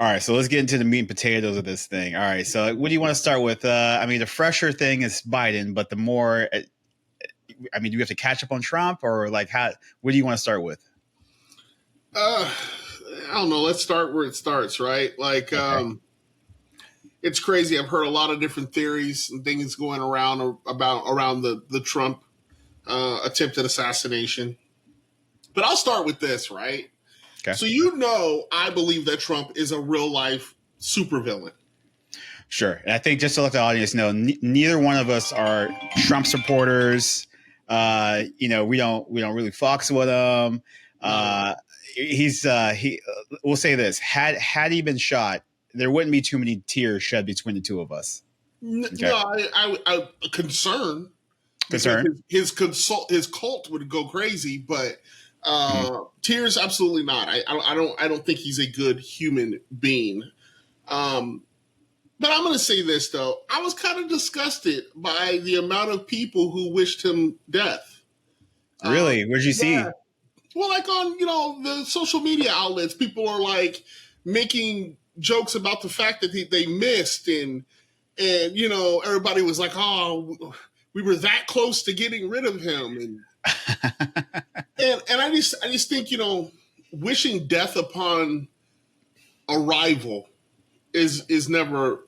All right, so let's get into the meat and potatoes of this thing. All right, so what do you want to start with? I mean, the fresher thing is Biden, but the more, I mean, do we have to catch up on Trump, or like how? What do you want to start with? Uh, I don't know. Let's start where it starts, right? Like, Okay. it's crazy. I've heard a lot of different theories and things going around about around the Trump attempted assassination. But I'll start with this, right? Okay. So I believe that Trump is a real life supervillain. Sure. And I think just to let the audience know, neither one of us are Trump supporters. We don't really fox with him. No, He. We'll say this: had he been shot, there wouldn't be too many tears shed between the two of us. Okay. no, I concern because Concern. his cult would go crazy, but Mhm. tears absolutely not. I don't think he's a good human being. Um, but I'm going to say this though, I was kind of disgusted by the amount of people who wished him death. Really? What did you Yeah, see? well, like on the social media outlets, people are like making jokes about the fact that they missed and everybody was like, oh, we were that close to getting rid of him and I just think wishing death upon a rival is never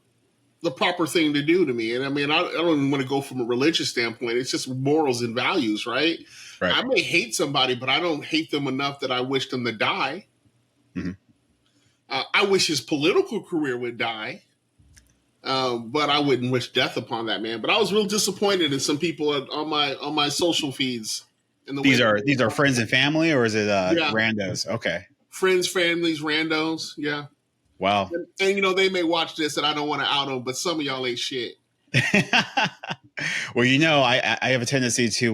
the proper thing to do to me. And I mean, I don't even want to go from a religious standpoint. It's just morals and values, right? Right. I may hate somebody, but I don't hate them enough that I wish them to die. Mhm. I wish his political career would die, but I wouldn't wish death upon that man. But I was real disappointed in some people on my social feeds in the way These that are they these are friends and family, or is it yeah, randos? Okay. friends, families, randos, yeah. Wow. And they may watch this, and I don't want to out them, but some of y'all ain't shit. Well, I have a tendency to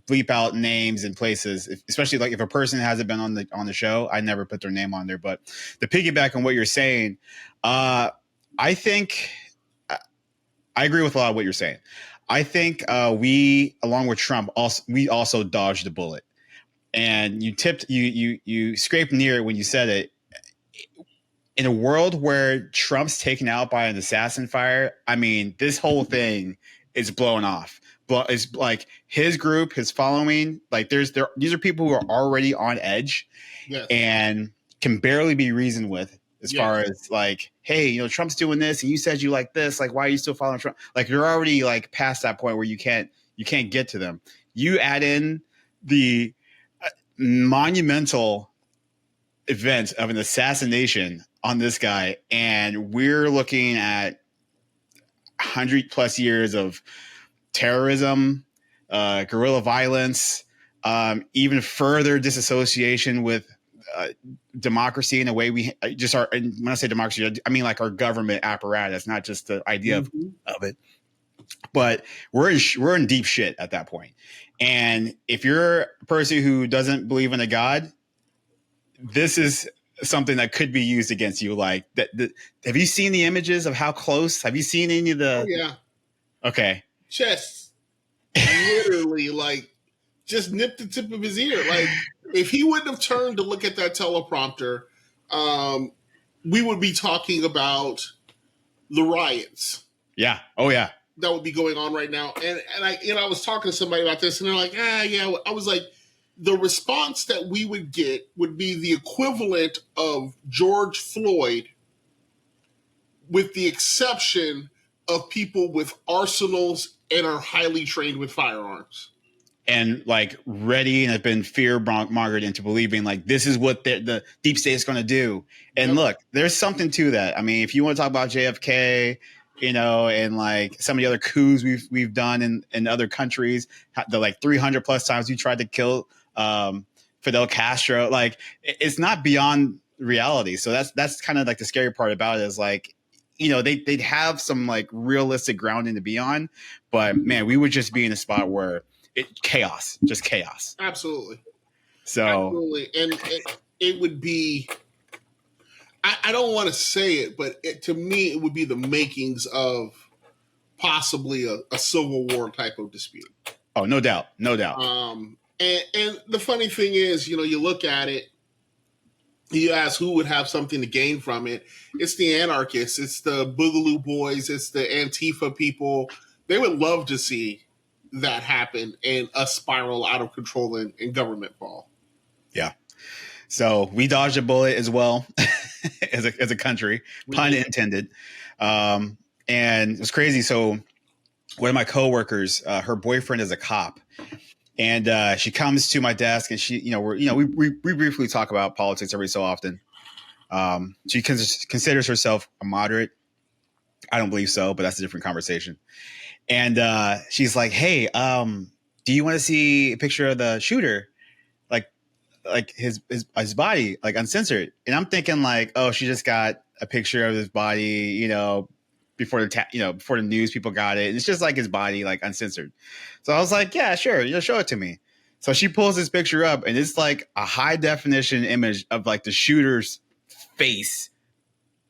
bleep out names and places, especially like if a person hasn't been on the show. I never put their name on there. But the piggyback on what you're saying, I think I agree with a lot of what you're saying. I think we, along with Trump, also dodged the bullet. And you scraped near it when you said it. In a world where Trump's taken out by an assassin fire, I mean, this whole thing is blown off. But it's like his group, his following, like these are people who are already on edge Yes, and can barely be reasoned with as far yes, as like, hey, Trump's doing this and you said you like this, like why are you still following Trump? Like you're already like past that point where you can't get to them. You add in the monumental event of an assassination on this guy, and we're looking at 100+ years of terrorism, guerrilla violence, even further disassociation with democracy in a way we just are. And when I say democracy, I mean like our government apparatus, not just the idea mm-hmm. of it. But we're in deep shit at that point. And if you're a person who doesn't believe in a God, this is something that could be used against you. Like that. Have you seen the images of how close? Have you seen any of Oh the? yeah, Okay. chest literally like just nipped the tip of his ear. Like if he wouldn't have turned to look at that teleprompter, um, we would be talking about the riots Yeah. Oh yeah. that would be going on right now. And I was talking to somebody about this, and they're like, yeah. I was like, the response that we would get would be the equivalent of George Floyd, with the exception of people with arsenals and are highly trained with firearms. And like ready and have been fear mongered into believing like this is what the deep state is going to do. And Yep. look, there's something to that. I mean, if you want to talk about JFK, and like some of the other coups we've done in other countries, the like 300+ times you tried to kill Fidel Castro, like it's not beyond reality. So that's kind of like the scary part about it is like, they'd have some like realistic grounding to be on, but man, we would just be in a spot where chaos, just chaos. Absolutely. So Absolutely. And it would be, I don't want to say it, but to me, it would be the makings of possibly a civil war type of dispute. oh, no doubt, no doubt. And the funny thing is, you look at it, You ask who would have something to gain from it. It's the anarchists. It's the Boogaloo Boys. It's the Antifa people. They would love to see that happen and us spiral out of control and government fall. Yeah. So we dodged a bullet as well as a country, pun intended. And it's crazy. So one of my coworkers, her boyfriend is a cop, and she comes to my desk, and we briefly talk about politics every so often. She considers herself a moderate. I don't believe so, but that's a different conversation. And she's like, "Hey, do you want to see a picture of the shooter, like his body, like uncensored?" And I'm thinking like, "Oh, she just got a picture of his body, before before the news people got it. And it's just like his body, like uncensored." So I was like, "Yeah, sure, show it to me." So she pulls this picture up, and it's like a high definition image of like the shooter's face,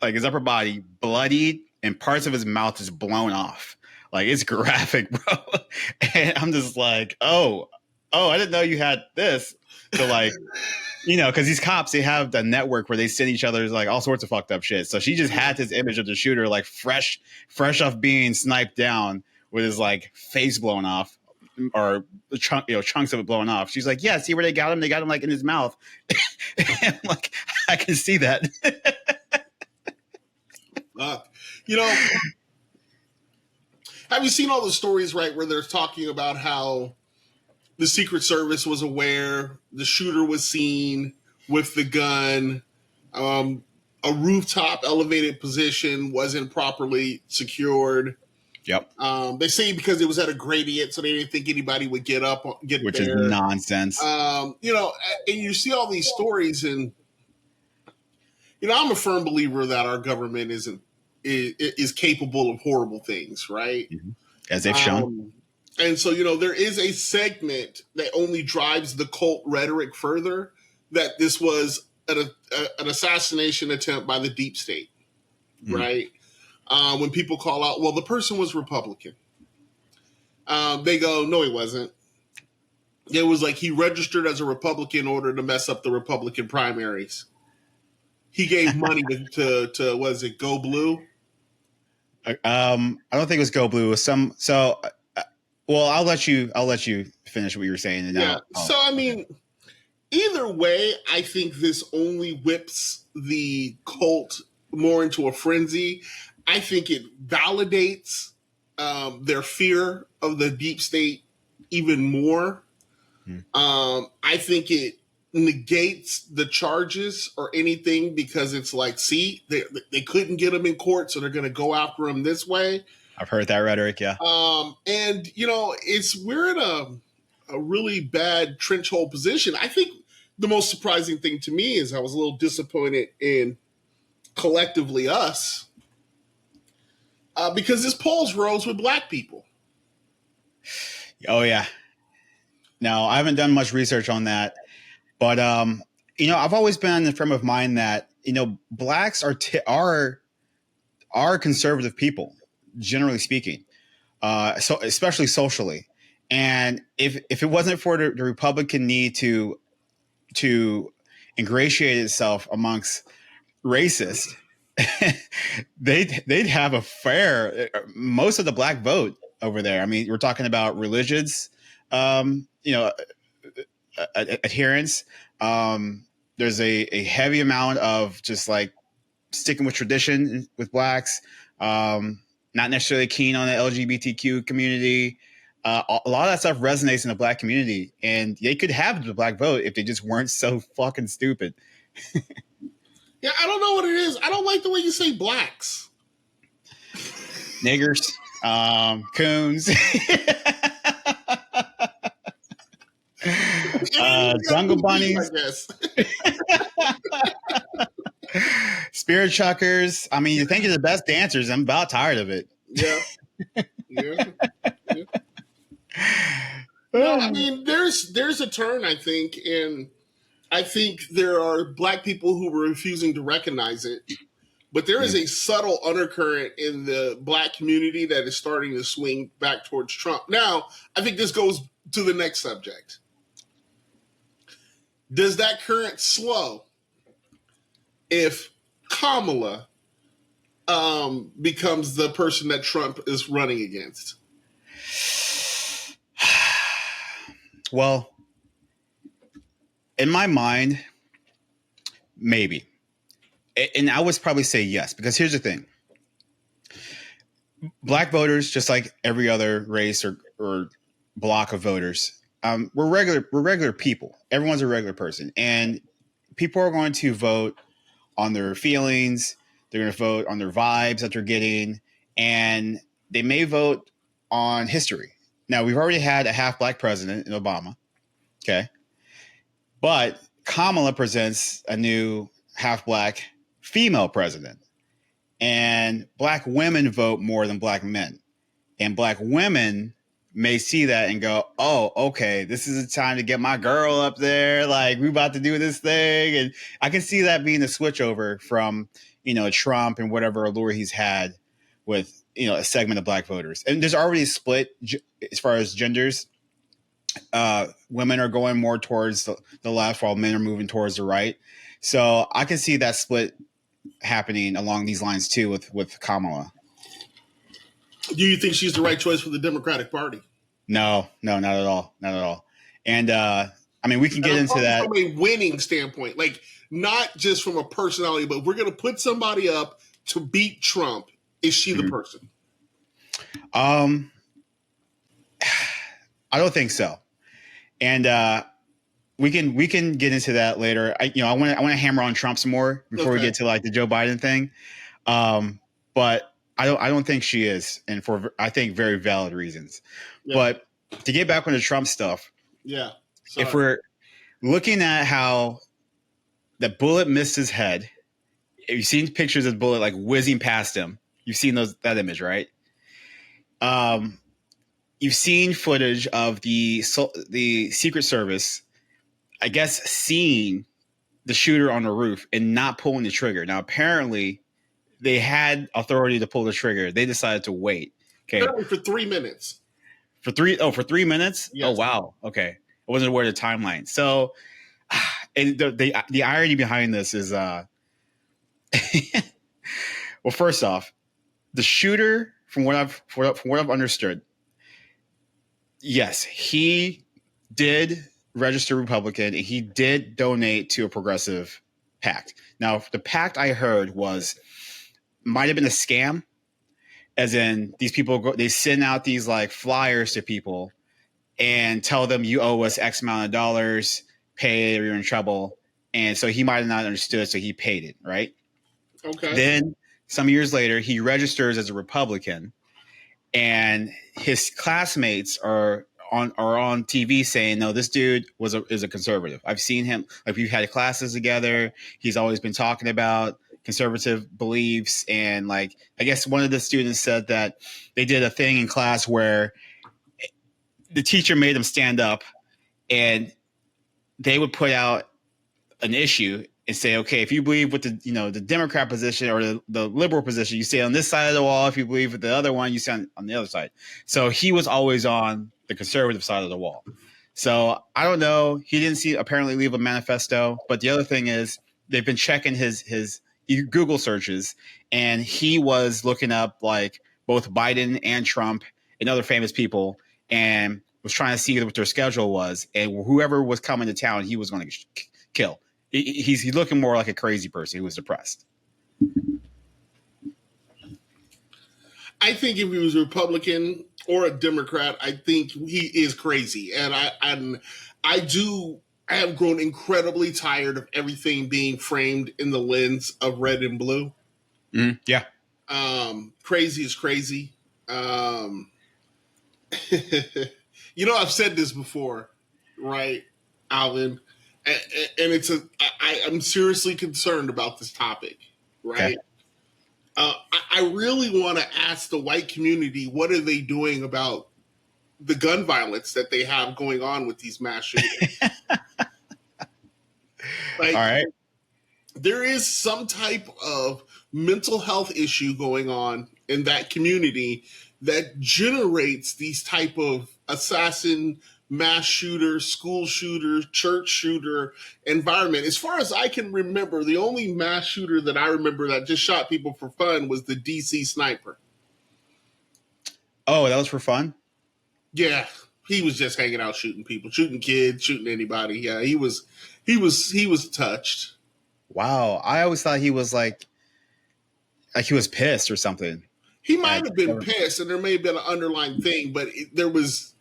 like his upper body, bloodied, and parts of his mouth is blown off. Like, it's graphic, bro. And I'm just like, oh, I didn't know you had this. So like, because these cops, they have the network where they send each other like all sorts of fucked up shit. So she just had this image of the shooter like fresh off being sniped down with his like face blown off, or chunks of it blown off. She's like, "Yeah, see where they got him? They got him like in his mouth." And I'm like, I can see that. Have you seen all the stories, right, where they're talking about how the Secret Service was aware, the shooter was seen with the gun, a rooftop elevated position wasn't properly secured. Yep. They say because it was at a gradient, so they didn't think anybody would get Which there. Is nonsense. And you see all these stories, and I'm a firm believer that our government is capable of horrible things, right? Mm-hmm. As they've shown. And so, there is a segment that only drives the cult rhetoric further, that this was an assassination attempt by the deep state, right? When people call out, well, the person was Republican. They go, no, he wasn't. It was like he registered as a Republican in order to mess up the Republican primaries. He gave money to was it Go Blue? I don't think it was Go Blue. It was well, I'll let you finish what you were saying. And So I mean, either way, I think this only whips the cult more into a frenzy. I think it validates their fear of the deep state even more. I think it negates the charges or anything, because it's like, see, they couldn't get him in court, so they're going to go after him this way. I've heard that rhetoric, yeah. And we're in a really bad trench hole position. I think the most surprising thing to me is I was a little disappointed in collectively us, because this polls rose with black people. Oh yeah. Now, I haven't done much research on that, but I've always been in the frame of mind that blacks are conservative people, generally speaking, so especially socially. And if it wasn't for the Republican need to ingratiate itself amongst racists, they'd have most of the black vote over there. I mean, we're talking about religions, adherence. There's a heavy amount of just like sticking with tradition with blacks. Not necessarily keen on the LGBTQ community. A lot of that stuff resonates in the black community, and they could have the black vote if they just weren't so fucking stupid. Yeah, I don't know what it is. I don't like the way you say blacks. Niggers, coons, jungle bunnies, I guess. spirit chuckers. I mean, you think you're the best dancers. I'm about tired of it. Yeah. No, I mean, there's a turn, I think, and I think there are black people who are refusing to recognize it. But there is a subtle undercurrent in the black community that is starting to swing back towards Trump. Now, I think this goes to the next subject. Does that current slow? if Kamala becomes the person that Trump is running against? Well, in my mind, maybe. And I would probably say yes, because here's the thing. Black voters, just like every other race or block of voters, we're regular people. Everyone's a regular person. And people are going to vote on their feelings. They're going to vote on their vibes that they're getting. And they may vote on history. Now, we've already had a half black president in Obama. Okay. But Kamala presents a new half black female president. And black women vote more than black men. And black women may see that and go, oh, okay, this is the time to get my girl up there. Like, we about to do this thing. And I can see that being a switchover from, Trump and whatever allure he's had with, a segment of black voters. And there's already a split as far as genders. Women are going more towards the left while men are moving towards the right. So I can see that split happening along these lines too with Kamala. Do you think she's the right choice for the Democratic Party? No, not at all. Not at all. And we can get into that from a winning standpoint, like not just from a personality, but we're going to put somebody up to beat Trump. Is she the person? I don't think so. And we can get into that later. I want to hammer on Trump some more before we get to like the Joe Biden thing. But I don't think she is, and for I think very valid reasons. Yeah. But to get back on the Trump stuff, if we're looking at how the bullet missed his head, you've seen pictures of the bullet like whizzing past him. You've seen that image, right? You've seen footage of the Secret Service, I guess, seeing the shooter on the roof and not pulling the trigger. Now, apparently, they had authority to pull the trigger. They decided to wait. Okay, for 3 minutes. For 3 minutes? Yes. Oh wow. Okay, I wasn't aware of the timeline. So, and the irony behind this is, well, first off, the shooter, from what I've understood, yes, he did register Republican and he did donate to a progressive PAC. Now, the PAC I heard might have been a scam, as in these people they send out these like flyers to people and tell them you owe us X amount of dollars, pay it or you're in trouble. And so he might have not understood, so he paid it, right? Okay. Then some years later, he registers as a Republican, and his classmates are on TV saying, no, this dude is a conservative. I've seen him, like we've had classes together. He's always been talking about conservative beliefs. And like, I guess one of the students said that they did a thing in class where the teacher made them stand up and they would put out an issue and say, okay, if you believe with the Democrat position or the liberal position, you stay on this side of the wall. If you believe with the other one, you stay on the other side. So he was always on the conservative side of the wall. So I don't know. He didn't apparently leave a manifesto. But the other thing is they've been checking his Google searches, and he was looking up like both Biden and Trump and other famous people and was trying to see what their schedule was. And whoever was coming to town, he was going to kill. He's looking more like a crazy person who was depressed. I think if he was a Republican or a Democrat, I think he is crazy. And I have grown incredibly tired of everything being framed in the lens of red and blue. Mm-hmm. Yeah. Crazy is crazy. I've said this before, right, Alvin? And I'm seriously concerned about this topic, right? Okay. I really want to ask the white community, what are they doing about the gun violence that they have going on with these mass shootings? All right. There is some type of mental health issue going on in that community that generates these type of assassin mass shooter, school shooter, church shooter environment. As far as I can remember, the only mass shooter that I remember that just shot people for fun was the DC sniper. Oh, that was for fun? Yeah, he was just hanging out shooting people, shooting kids, shooting anybody. Yeah, he was touched. Wow. I always thought he was like he was pissed or something He might at have been government. pissed, and there may have been an underlying thing, but there was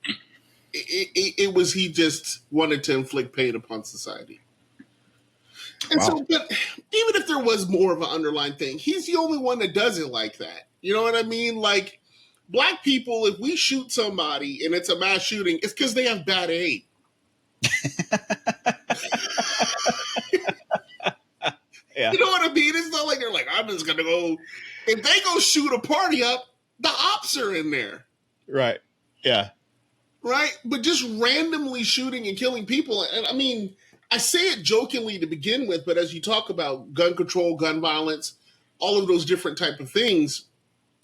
it was he just wanted to inflict pain upon society. And Wow. so, but even if there was more of an underlying thing, he's the only one that does it like that. You know what I mean? Like black people, if we shoot somebody and it's a mass shooting, it's because they have bad aim. Yeah. You know what I mean? It's not like they're like, I'm just gonna go. If they go shoot a party up, the ops are in there. Right. Yeah. Right? But just randomly shooting and killing people. And I mean, I say it jokingly to begin with, but as you talk about gun control, gun violence, all of those different type of things,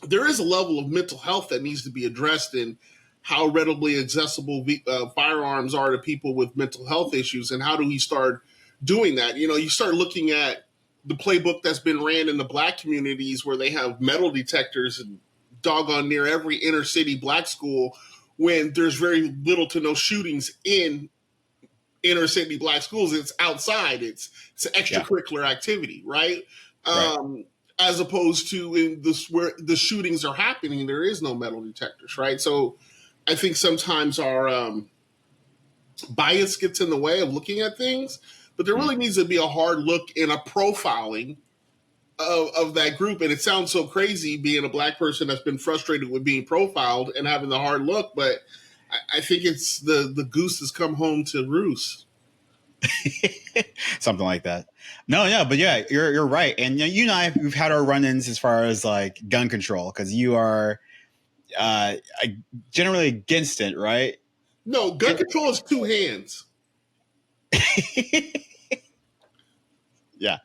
there is a level of mental health that needs to be addressed in how readily accessible firearms are to people with mental health issues, and how do we start doing that? You know, you start looking at the playbook that's been ran in the black communities where they have metal detectors and doggone near every inner city black school, when there's very little to no shootings in inner city black schools. It's outside. It's an extracurricular activity, right? Right. As opposed to in this where the shootings are happening, there is no metal detectors, right? So I think sometimes our bias gets in the way of looking at things, but there really needs to be a hard look and a profiling of that group. And it sounds so crazy being a black person that's been frustrated with being profiled and having the hard look, but I think it's the goose has come home to roost. Something like that. No, but yeah, you're right. And you and I, we've had our run-ins as far as like gun control, because you are uh, generally against it, right? No, gun control is two hands. Yeah.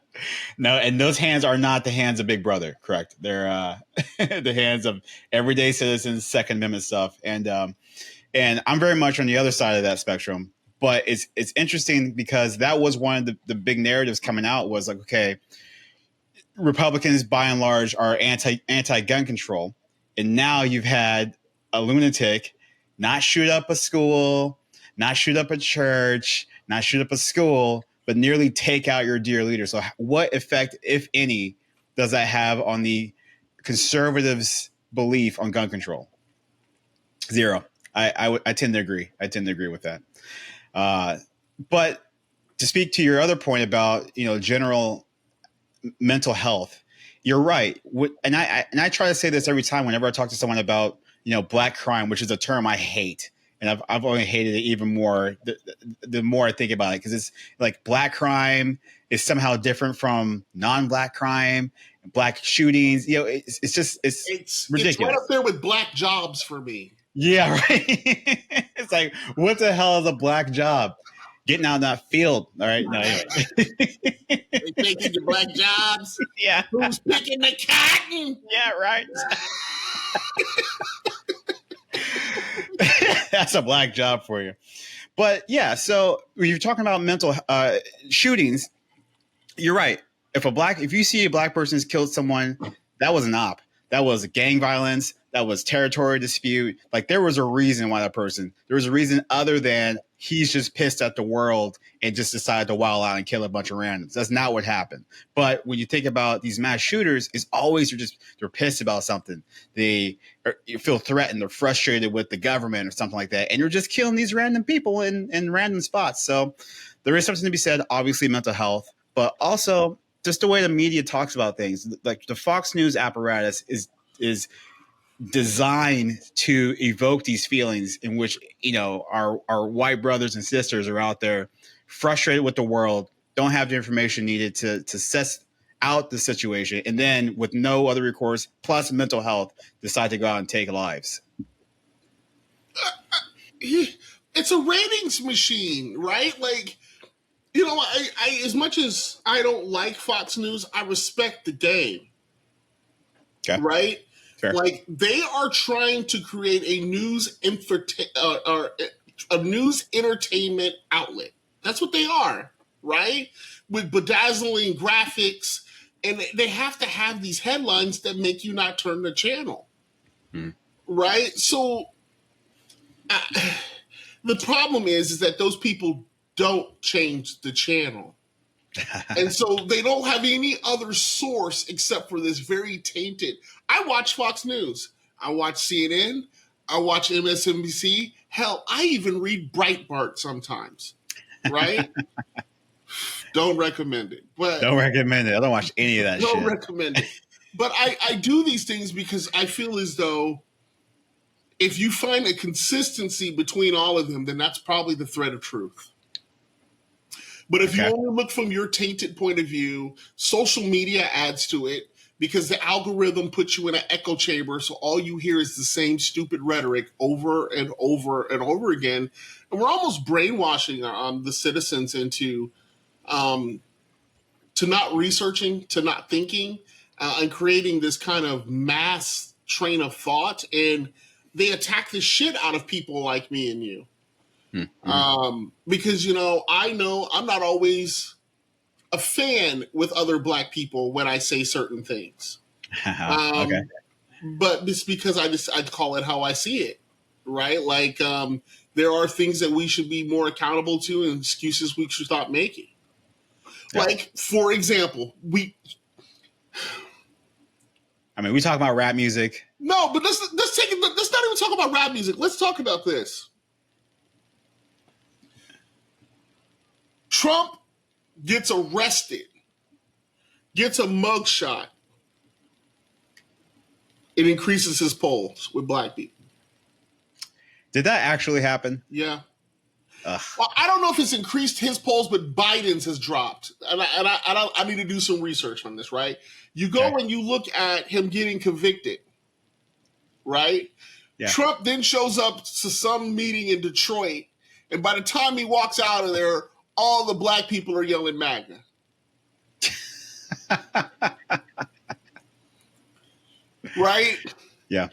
No, and those hands are not the hands of Big Brother, correct? They're the hands of everyday citizens, Second Amendment stuff, and I'm very much on the other side of that spectrum. But it's interesting because that was one of the big narratives coming out was like, okay, Republicans by and large are anti gun control, and now you've had a lunatic not shoot up a school, not shoot up a church, not shoot up a school, but nearly take out your dear leader. So, what effect, if any, does that have on the conservatives' belief on gun control? Zero. I tend to agree. I tend to agree with that. But to speak to your other point about general mental health, you're right. And I try to say this every time whenever I talk to someone about black crime, which is a term I hate, and I've only hated it even more the more I think about it, because it's like black crime is somehow different from non-black crime, black shootings. It's just It's ridiculous. It's right up there with black jobs for me. Yeah, right. It's like, what the hell is a black job? Getting out in that field. All right. No, anyway. They taking your black jobs. Yeah. Who's picking the cotton? Yeah, right. That's a black job for you. But yeah, so when you're talking about mental shootings, you're right. If you see a black person's killed someone, that was an op. That was gang violence. That was territory dispute. Like there was a reason why there was a reason other than he's just pissed at the world and just decided to wild out and kill a bunch of randoms. That's not what happened. But when you think about these mass shooters, it's always they're pissed about something. You feel threatened. They're frustrated with the government or something like that. And you're just killing these random people in random spots. So there is something to be said, obviously mental health, but also just the way the media talks about things. Like the Fox News apparatus is designed to evoke these feelings in which our white brothers and sisters are out there frustrated with the world, don't have the information needed to suss out the situation, and then with no other recourse plus mental health decide to go out and take lives. It's a ratings machine, right? Like, I as much as I don't like Fox News, I respect the game. Okay. Right? Fair. Like they are trying to create a news a news entertainment outlet. That's what they are, right? With bedazzling graphics, and they have to have these headlines that make you not turn the channel, right? So the problem is that those people don't change the channel. And so they don't have any other source except for this very tainted. I watch Fox News. I watch CNN. I watch MSNBC. Hell, I even read Breitbart sometimes, right? Don't recommend it. But don't recommend it. I don't watch any of that shit. Don't recommend it. But I do these things because I feel as though if you find a consistency between all of them, then that's probably the thread of truth. But if you only look from your tainted point of view, social media adds to it because the algorithm puts you in an echo chamber. So all you hear is the same stupid rhetoric over and over and over again. And we're almost brainwashing the citizens into to not researching, to not thinking, and creating this kind of mass train of thought. And they attack the shit out of people like me and you. Because, I know I'm not always a fan with other Black people when I say certain things. Okay. But it's because I call it how I see it, right? Like there are things that we should be more accountable to and excuses we should stop making. Yeah. Like, for example, we talk about rap music. No, but let's not even talk about rap music. Let's talk about this. Trump gets arrested, gets a mugshot. It increases his polls with Black people. Did that actually happen? Yeah. Well, I don't know if it's increased his polls, but Biden's has dropped. And I need to do some research on this, right? You go and you look at him getting convicted, right? Yeah. Trump then shows up to some meeting in Detroit, and by the time he walks out of there, all the Black people are yelling MAGA. Right? Yeah.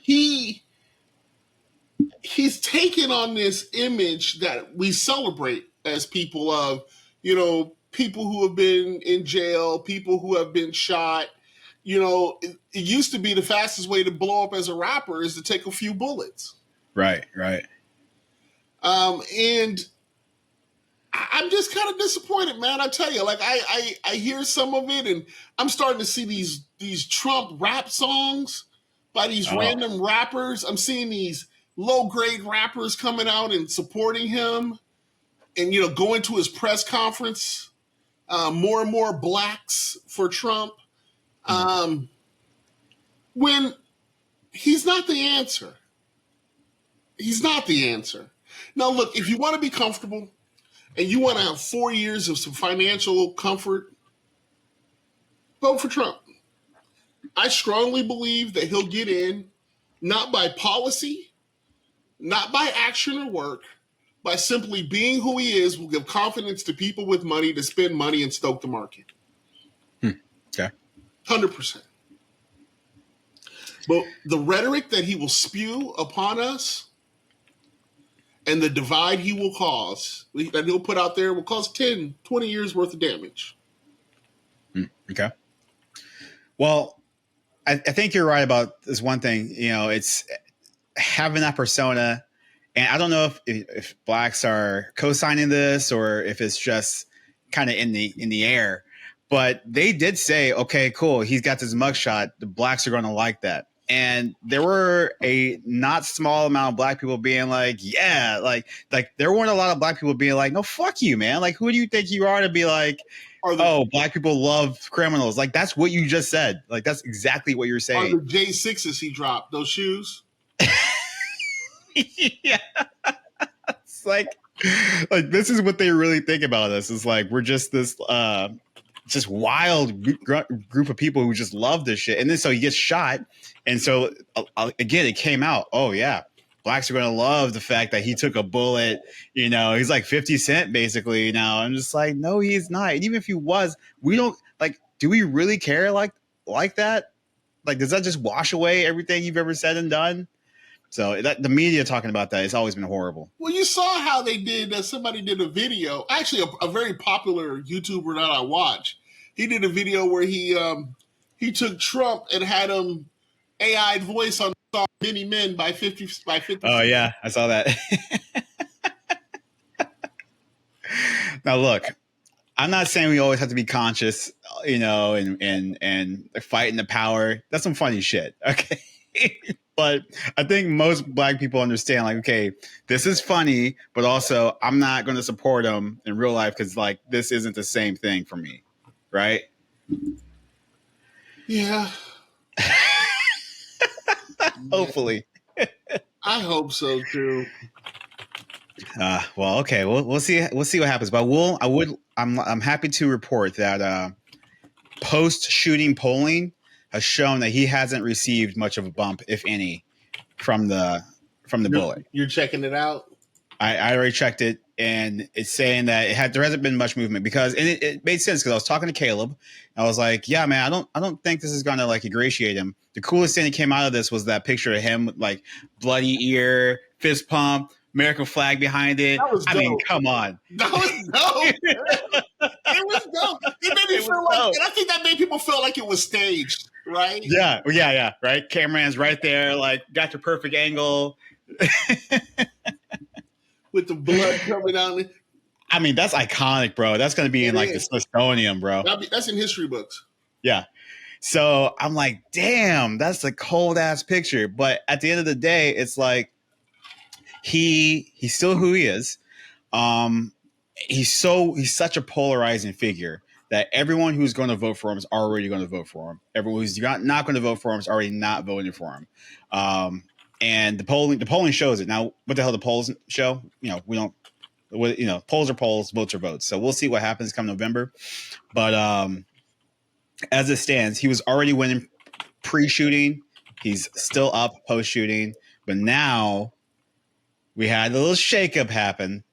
He's taken on this image that we celebrate as people of, people who have been in jail, people who have been shot. It used to be the fastest way to blow up as a rapper is to take a few bullets. Right. And I'm just kind of disappointed, man. I tell you, like I hear some of it, and I'm starting to see these Trump rap songs by these random rappers. I'm seeing these low-grade rappers coming out and supporting him, and going to his press conference. More and more Blacks for Trump, when he's not the answer. He's not the answer. Now, look, if you want to be comfortable and you want to have 4 years of some financial comfort, vote for Trump. I strongly believe that he'll get in, not by policy, not by action or work, by simply being who he is will give confidence to people with money to spend money and stoke the market. Okay. 100%. But the rhetoric that he will spew upon us and the divide he will cause, that he'll put out there, will cause 10, 20 years worth of damage. Okay. Well, I think you're right about this one thing. It's having that persona. And I don't know if Blacks are co-signing this or if it's just kind of in the air. But they did say, okay, cool, he's got this mugshot. The Blacks are going to like that. And there were a not small amount of Black people being like, yeah, like there weren't a lot of Black people being like, no, fuck you, man. Like, who do you think you are to be like, Black people love criminals? Like, that's what you just said. Like, that's exactly what you're saying. Are the J6s he dropped, those shoes? Yeah. It's like this is what they really think about us. It's like we're just this just wild group of people who just love this shit. And then so he gets shot. And so again, it came out. Oh yeah, Blacks are going to love the fact that he took a bullet. He's like 50 Cent basically. Now I'm just like, no, he's not. And even if he was, we don't like. Do we really care like that? Like, does that just wash away everything you've ever said and done? So the media talking about that has always been horrible. Well, you saw how they did. Somebody did a video. Actually, a very popular YouTuber that I watch. He did a video where he took Trump and had him AI voice on Many Men by 50. Oh yeah, I saw that. Now look, I'm not saying we always have to be conscious, and fighting the power. That's some funny shit. Okay. But I think most black people understand, like, okay, this is funny, but also I'm not going to support them in real life because, like, this isn't the same thing for me, right? Yeah. Hopefully. I hope so too. Well, okay, we'll see what happens, but I'm happy to report that post shooting polling has shown that he hasn't received much of a bump, if any, from the bullet. You're checking it out? I already checked it, and it's saying that there hasn't been much movement because it made sense because I was talking to Caleb. I was like, yeah, man, I don't think this is gonna like ingratiate him. The coolest thing that came out of this was that picture of him with like bloody ear, fist pump, American flag behind it. I mean, come on. That was dope. It was dope. It made me feel like, and I think that made people feel like it was staged, right? Yeah, right. Cameraman's right there, like got your perfect angle. With the blood coming down. I mean, that's iconic, bro. That's going to be in like the Smithsonian, bro. That's in history books. Yeah. So I'm like, damn, that's a cold ass picture. But at the end of the day, it's like he's still who he is. He's such a polarizing figure that everyone who's going to vote for him is already going to vote for him. Everyone who's not going to vote for him is already not voting for him. And the polling shows it. Now, what the hell the polls show? We don't. Polls are polls, votes are votes. So we'll see what happens come November. But as it stands, he was already winning pre-shooting. He's still up post-shooting. But now we had a little shakeup happen.